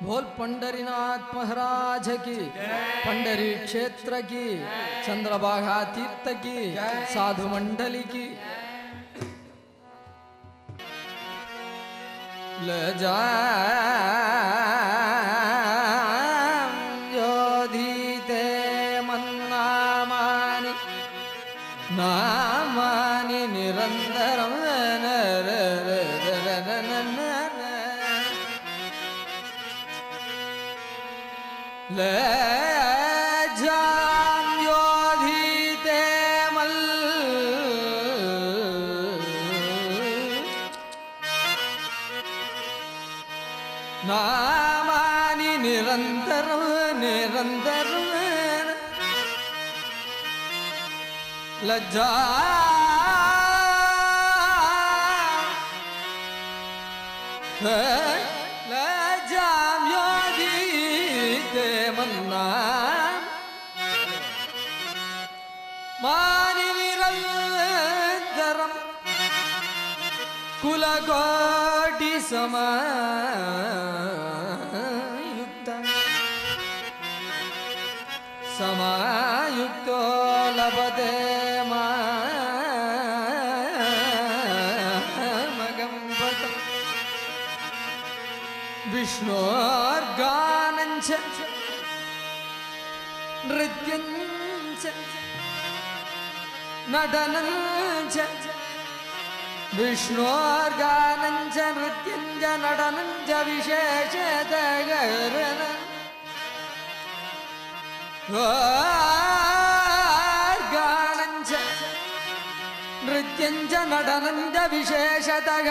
बोल पंढरीनाथ महाराज की, पंढरी क्षेत्र की, चंद्रभागा तीर्थ की, साधु मंडली की। ले जा योधीते मन्नामानि नामानि निरंतरम ले जाम योधीते मल नामानि निरंतरम निरंतरम लज्जा लज्जाम योधीते मन्ना मानि निरंतरम कुलकोटि समायुक्तो लभते मामगं पदम् विष्णोर्गानञ्च नृत्यञ्च नटनञ्च विष्णोर्गानञ्च नृत्यञ्च नटनञ्च विशेषतः गानञ्च नृत्यञ्च नटनञ्च विशेषतः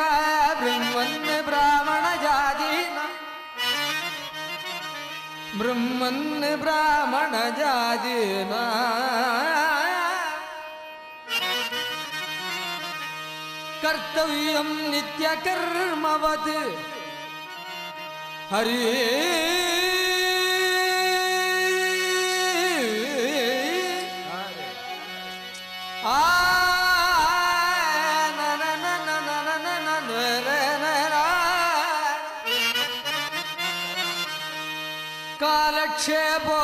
ब्रह्मन् ब्राह्मणजातीना कर्तव्यं नित्यकर्मवत् हरि कालक्षेपो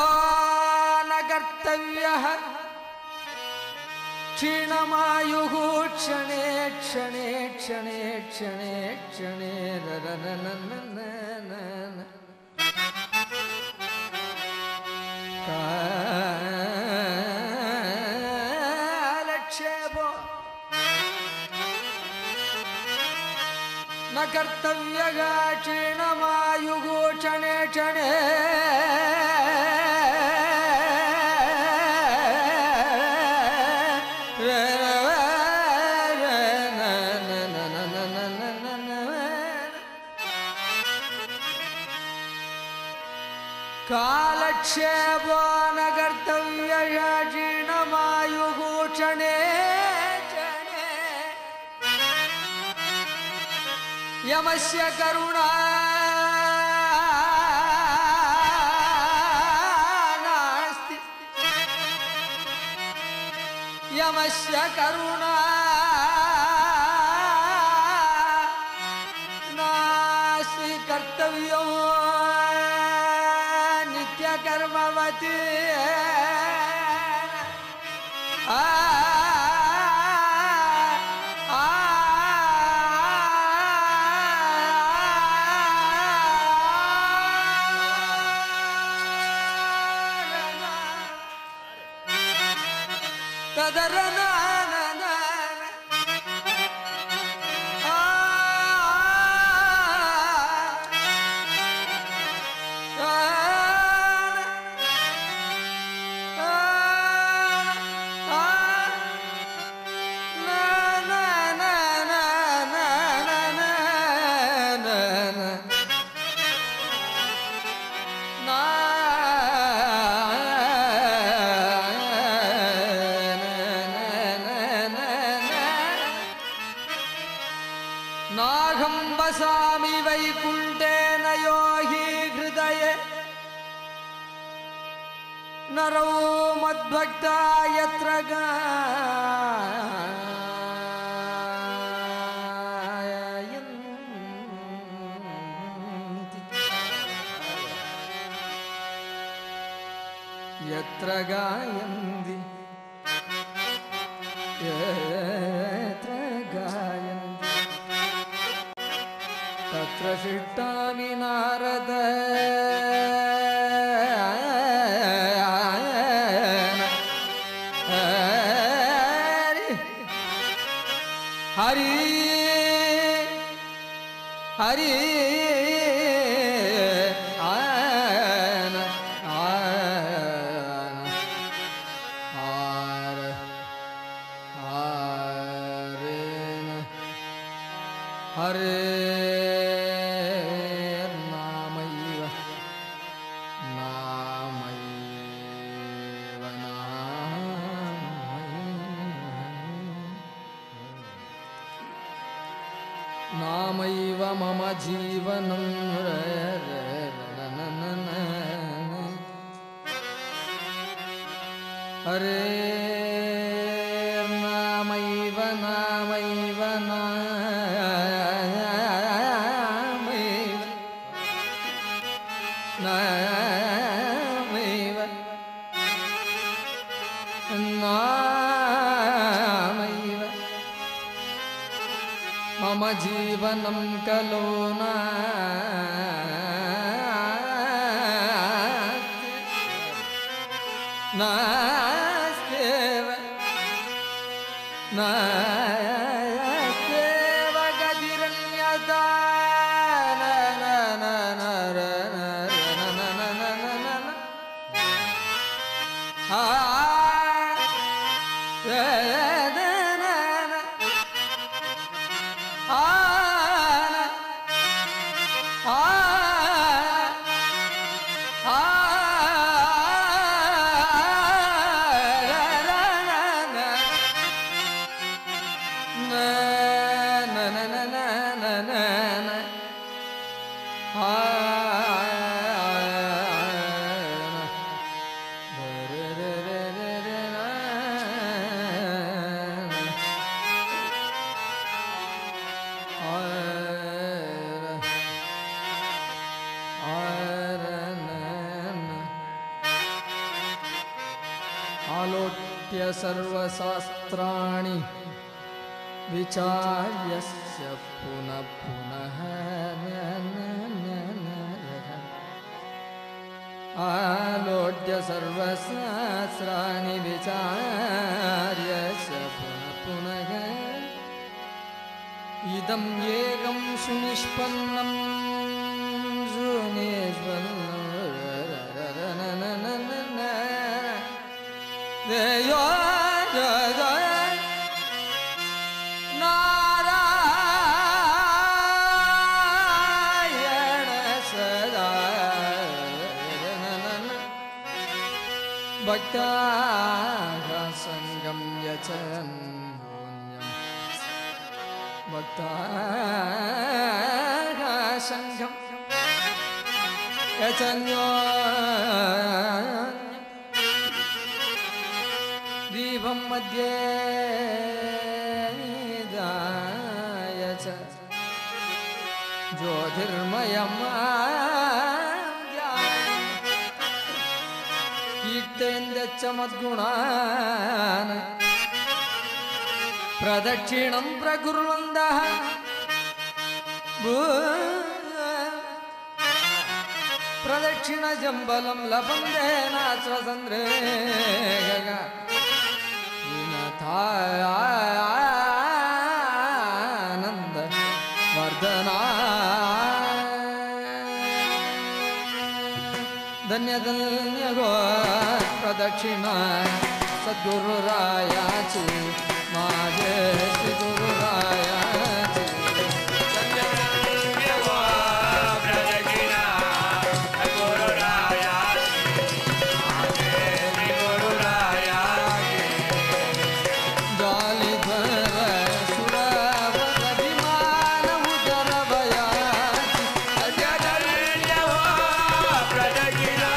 न कर्तव्यः क्षीणमायुः क्षणे क्षणे क्षणे क्षणे क्षणे कालक्षेपो न कर्तव्यः क्षीणमायुः क्षणे क्षणे कालक्षेपो न कर्तव्यः क्षीणमायुः क्षणे क्षणे यमस्य करुणा नास्ति यमस्य करुणा नास्ति कर्तव्यो कर्मवती नाहं वसामि वैकुण्ठेन यो हि हृदये नरो मद्भक्ता यत्र गायन्ति यत्र गायन्ति तत्र शिष्टामि नारद हरि हरि हरे नामैव मम जीवनं हरे नामैव नामैव नामैव नामैव नामैव मम जीवनं कलो नास्त्येव नास्त्येव गतिरन्यथा आलोट्य सर्वशास्त्राणि विचार्यस्य पुनः पुनः आलोट्य सर्वशास्त्राणि विचार्यस्य पुनः पुनः इदं एकं सुनिष्पन्नं भक्ताः संगं यचन् भक्ताः संगं यचन्यो दीपं मध्ये निधाय च ज्योतिर्मयम् कीर्तेन्द्रश्च मद्गुणान् प्रदक्षिणं प्रकुर्वन्तः प्रदक्षिणजम्बलं लभन्ते नाश्वसन्द्रे आनन्द वर्धना धन्य धन्य गो प्रदक्षिणा सद्गुरुरायाची माझे श्री गुरुरायाची धन्य धन्य गो प्रदक्षिणा सद्गुरुरायाची माझे श्री गुरुरायाची जालिधर सुरवर विमान उदर भयाची धन्य धन्य गो प्रदक्षिणा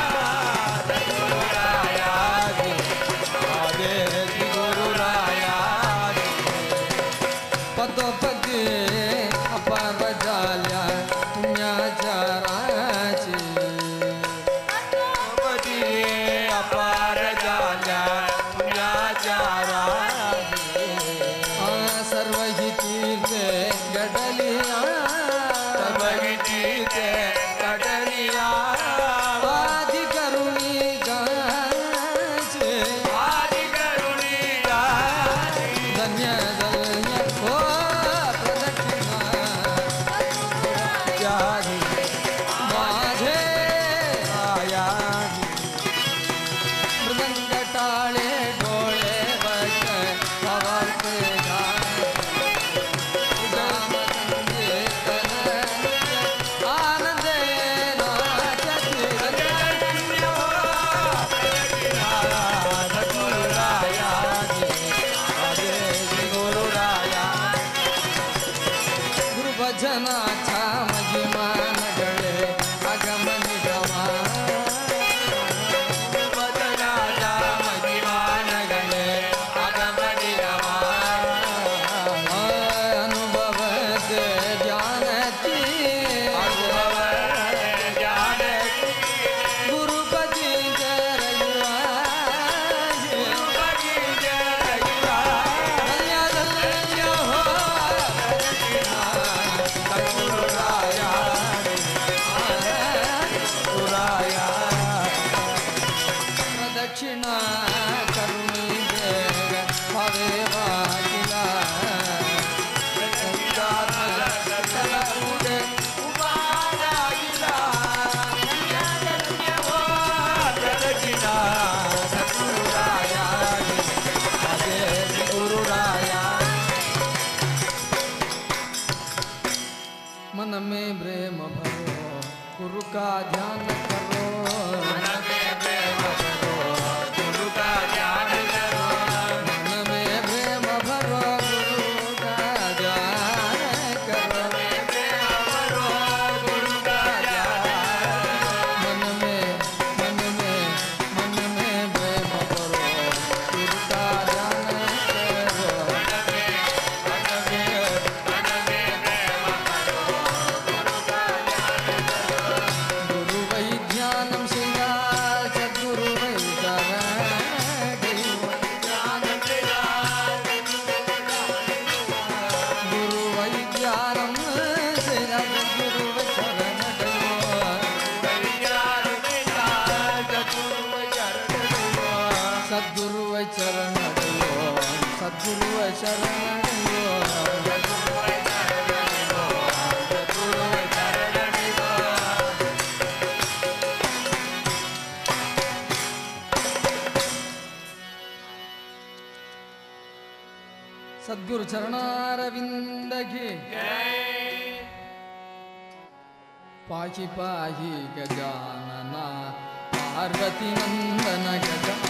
सद्गुरुरायाची माझे श्री गुरुरायाची पदोपदी अपार झाल्या पुण्याच्या राची पदोपदी अपार झाल्या पुण्याच्या राची सर्व ही तीर्थे गडलिया सर्व ही तीर्थे गडलिया आदि करुणी गाचे आदि करुणी गाचे धन्य धन्य हो प्रदक्षिणा यागी माझे आयागी मृदंग टाळे डोळे बट पवारते आनंदे नाचते गुरुभजनाचा महिमा नगळे आगमन गमा गुरुभजनाचा महिमा नगळे आगमन गमा अनुभव दे ज्ञानती अनुभव ज्ञानती गुरुपदी जरयुआ गुरुपदी जरयुआ धन्य धन्य हो प्रदक्षिणा करुणी देव हवे वागिला प्रदक्षिणा ಸದ್ಗುರುವ ಚರಣಡೆಯೋ ಸದ್ಗುರುವ ಚರಣಡೆಯೋ ಸದ್ಗುರು ಚರಣಾರವಿಂದಗೆ ಪಾಹಿ ಪಾಹಿ ಗಜಾನನ ಪಾರ್ವತಿ ನಂದನ ಗಜಾನನ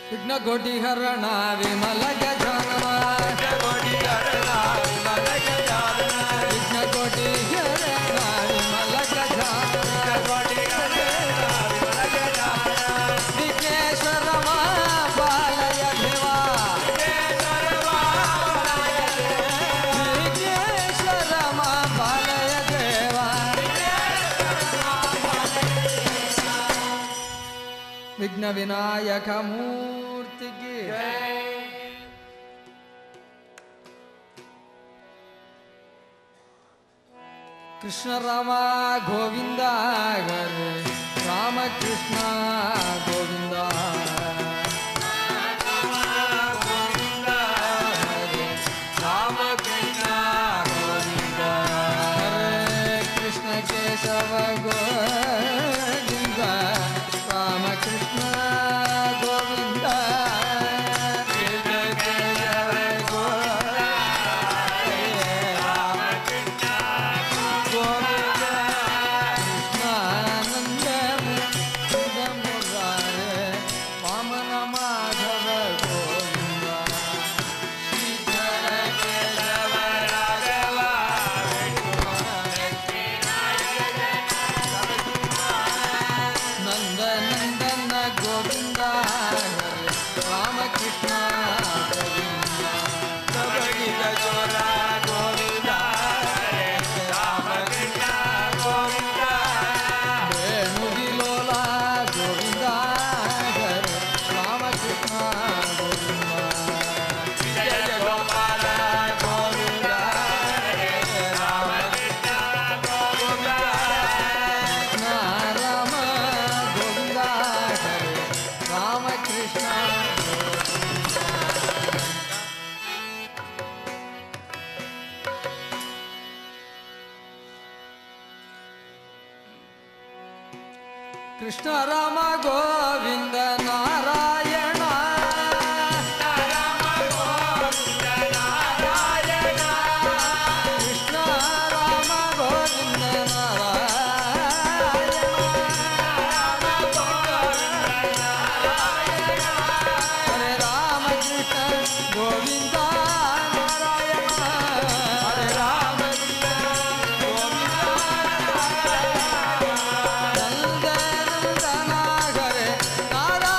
ವಿಘ್ನಕೋಟಿ ಹರಣ ವಿಮಲ ಗಜಾನನ ವಿಘ್ನಕೋಟಿ ಹರಣ ವಿಮಲ ಗಜಾನನ ವಿಘ್ನೇಶ್ವರ ಪಾಲಯ ದೇವಾ ವಿಘ್ನೇಶ್ವರ ಪಾಲಯ ದೇವಾ ವಿಘ್ನ ವಿನಾಯಕ ಮೂರ್ತಿಗೆ ಕೃಷ್ಣ ರಾಮ ಗೋವಿಂದ ಹರೇ ರಾಮ ಕೃಷ್ಣ ಗೋವಿಂದ ರಾಮ ಕೃಷ್ಣ ಗೋವಿಂದ ಹರೇ ಕೃಷ್ಣ ಕೇಶವ ಗೋವಿಂದ ರಾಮ ಕೃಷ್ಣ ಗೋವಿಂದ ಕೃಷ್ಣ ರಾಮ ಗೋವಿಂದ ನಾರಾಯಣ ಕೃಷ್ಣ ರಾಮ ಗೋವಿಂದ ನಾರಾಯಣ ಹರೇ ರಾಮ ಕೃಷ್ಣ ಗೋವಿಂದ ನಾರಾಯಣ ಹರೇ ರಾಮ ಕೃಷ್ಣ ಗೋವಿಂದ ನಂದನ ಹರೇ ನಾರಾಯಣ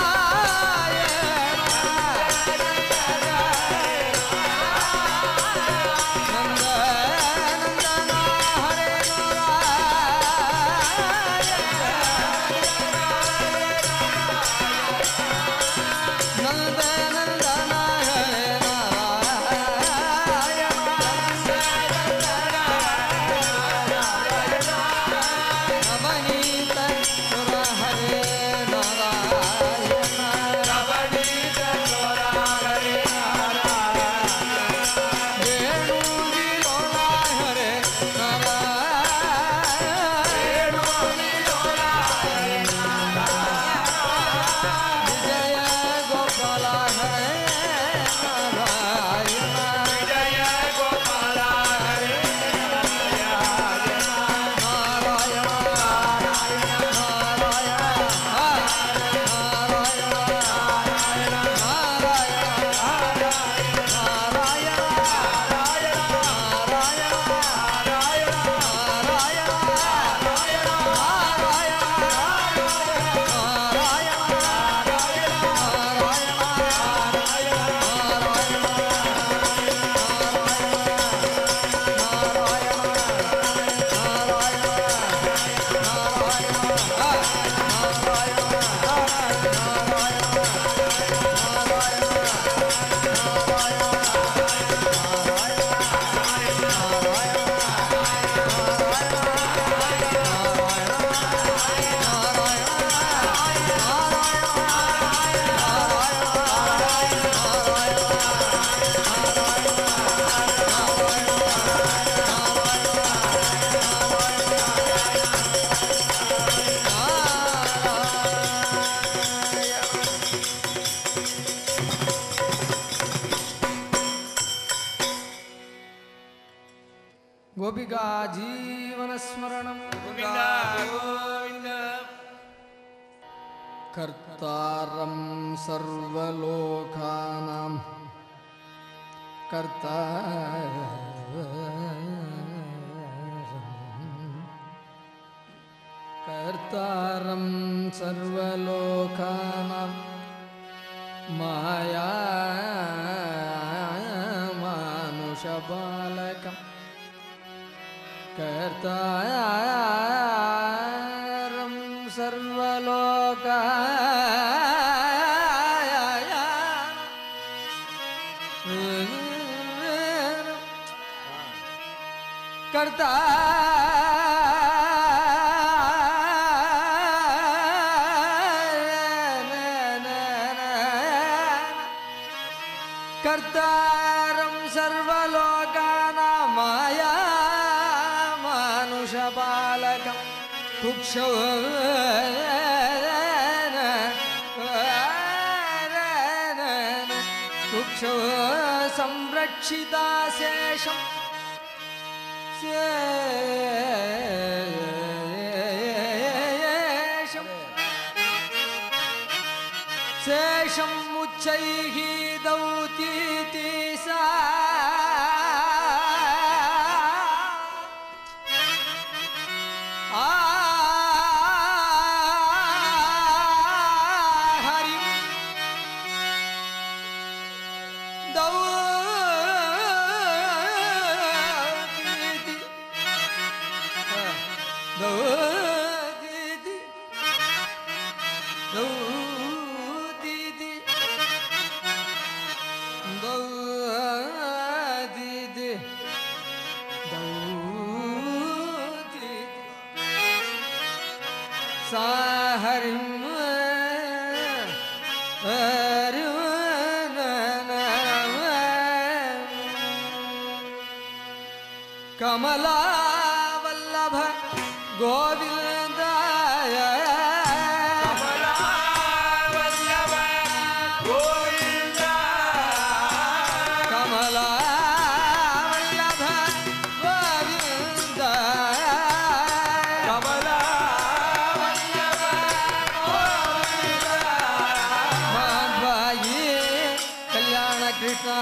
गोपिका जीवन स्मरणं कर्तारं सर्वलोकानां कर्तारं सर्वलोकानां माया मानुषबालकं कर्तारं कर्ता कर्तारं सर्वलोकानां माया मानुषबालकं कुक्षौ संरक्षिता शेषं शेषं मुच्चैः दौतीति सा हरिं दौतीति दौतीति दौतीति दौतीति दौतीति सा हरिं कमला वल्लभ गोविंदाय कमला वल्लभ गोविंद कमला वल्लभ गोविंद कमला वल्लभ गोविंद माधवाई कल्याण कृष्ण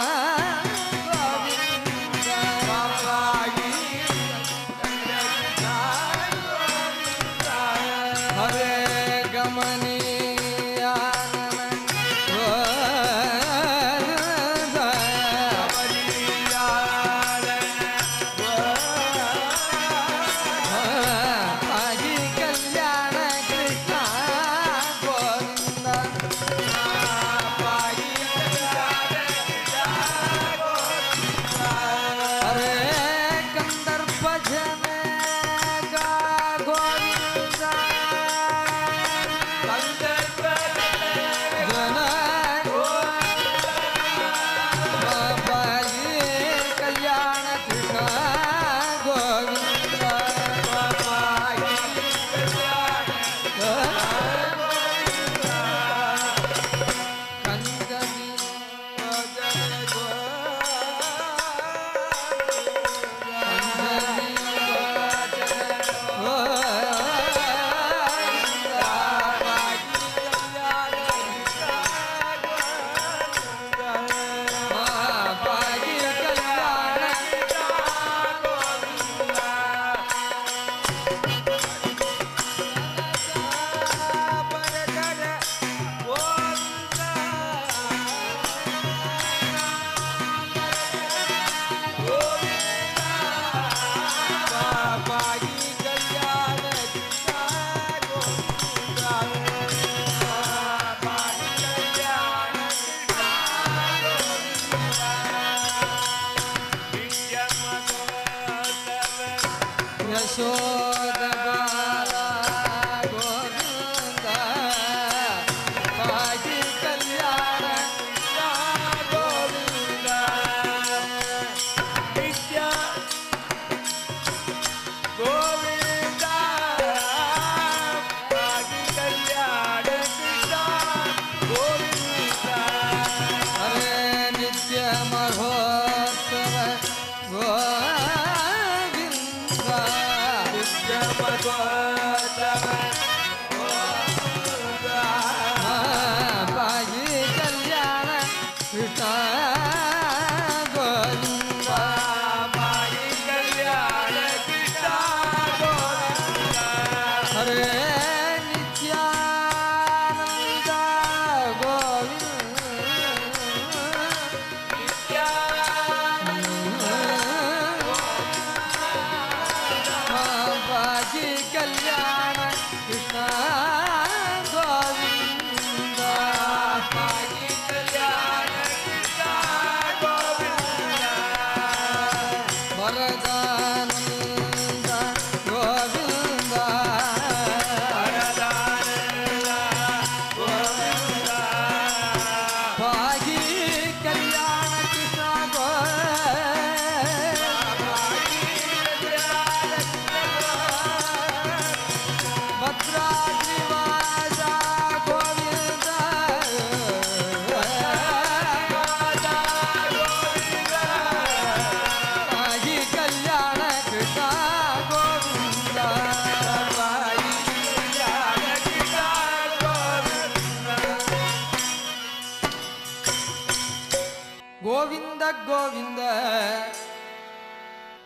ಗೋವಿಂದ ಗೋವಿಂದ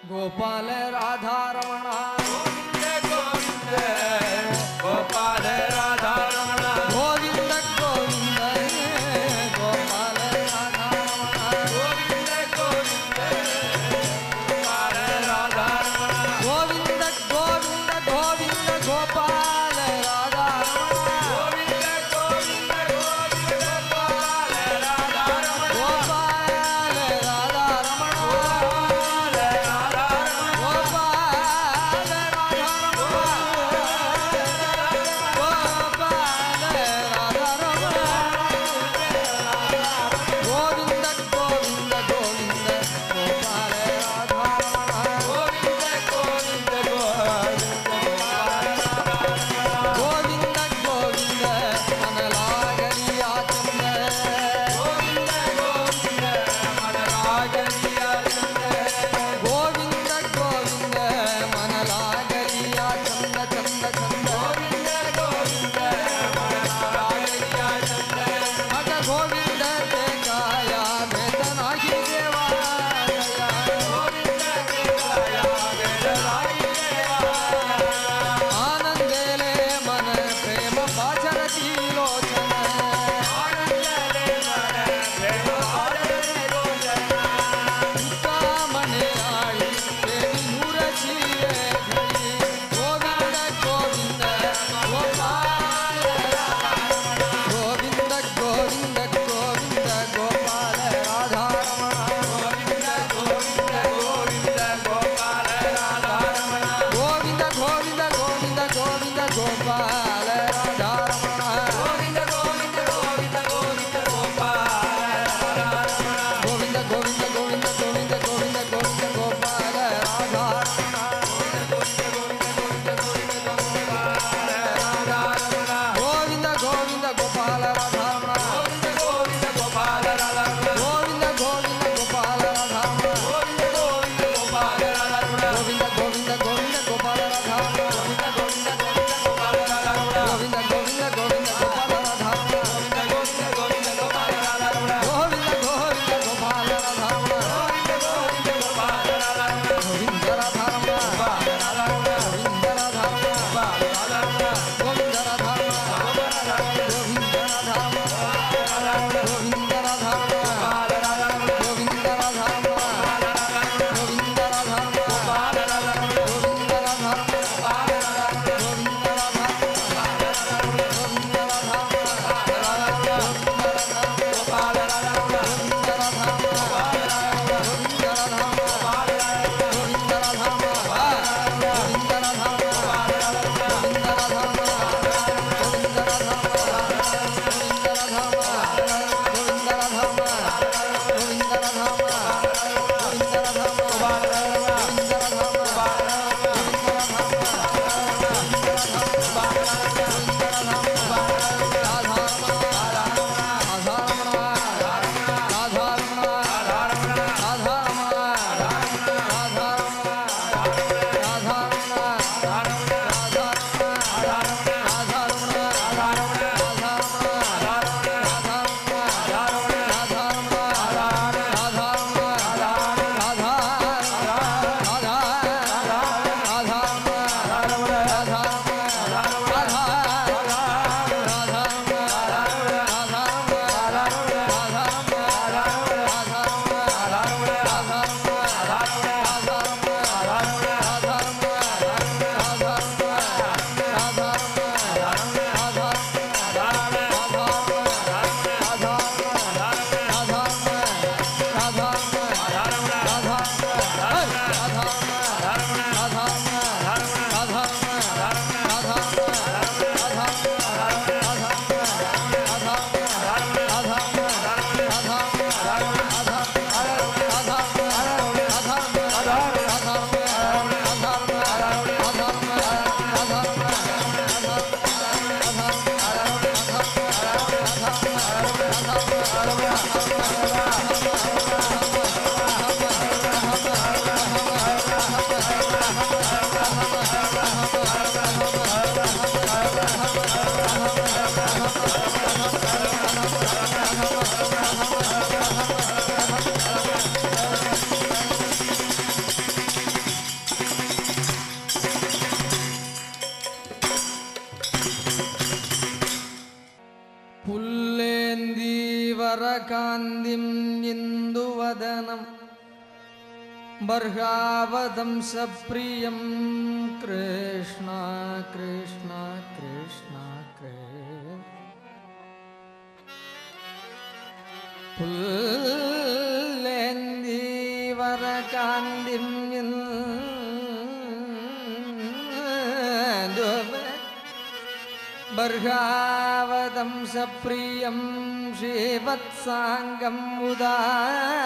ಗೋಪಾಲ ರಾಧಾರಮಣ ಗೋವಿಂದ ಗೋವಿಂದ ಗೋಪಾಲ ರಾಧಾರಮಣ ಗೋವಿಂದ ಗೋವಿಂದ ಗೋಪಾಲ ರಾಧಾರಮಣ ಗೋವಿಂದ ಗೋವಿಂದ ಗೋಪಾಲ ರಾಧಾರಮಣ ಗೋವಿಂದ ಗೋವಿಂದ ಗೋವಿಂದ ಗೋಪಾಲ ರಾಧಾರಮಣ ಗೋವಿಂದ ಗೋವಿಂದ ಗೋವಿಂದ ಗೋಪಾಲ ರಾಧಾರಮಣ ಗೋಪಾಲ ರಾಧಾರಮಣ ಗೋಪಾಲ ರಾಧಾರಮಣ ಗೋಪಾಲ वरकान्तिं इन्दुवदनं बर्हावदंसप्रियं कृष्ण कृष्ण कृष्ण पुल्लेन्दी वरकान्तिं बर्हावदंसप्रियं श्रीवत्साङ्गम् उदारकौस्तुभ